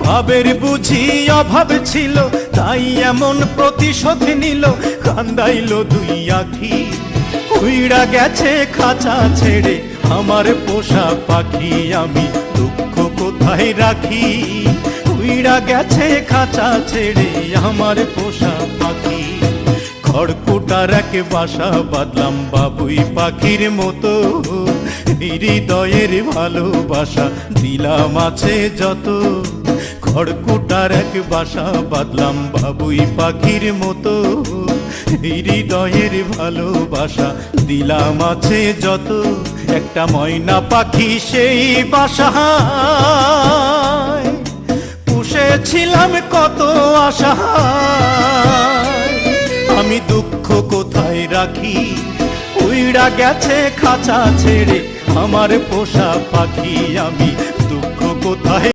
ভাবের বুঝি অভাব ছিল, তাই এমন প্রতিশোধ নিল। কান্দাইল দুই আখি, উইড়া গেছে খাঁচা ছেড়ে আমার পোষা পাখি। আমি দুঃখ কোথায় রাখি, উইড়া গেছে খাঁচা ছেড়ে আমার পোষা পাখি। খড়কুটার এক বাসা বাঁধলাম বাবুই পাখির মতো, হৃদয়ের ভালোবাসা দিলাম আছে যত। খড়কুটার এক বাসা বাঁধলাম বাবুই পাখির মতো, হৃদয়ের ভালোবাসা দিলাম আছে যত। একটা ময়না পাখি সেই বাসায় পুষেছিলাম কত আশা। আমি দুঃখ কোথায় রাখি, উইড়া গেছে খাঁচা ছেড়ে আমার পোষা পাখি। আমি দুঃখ কোথায়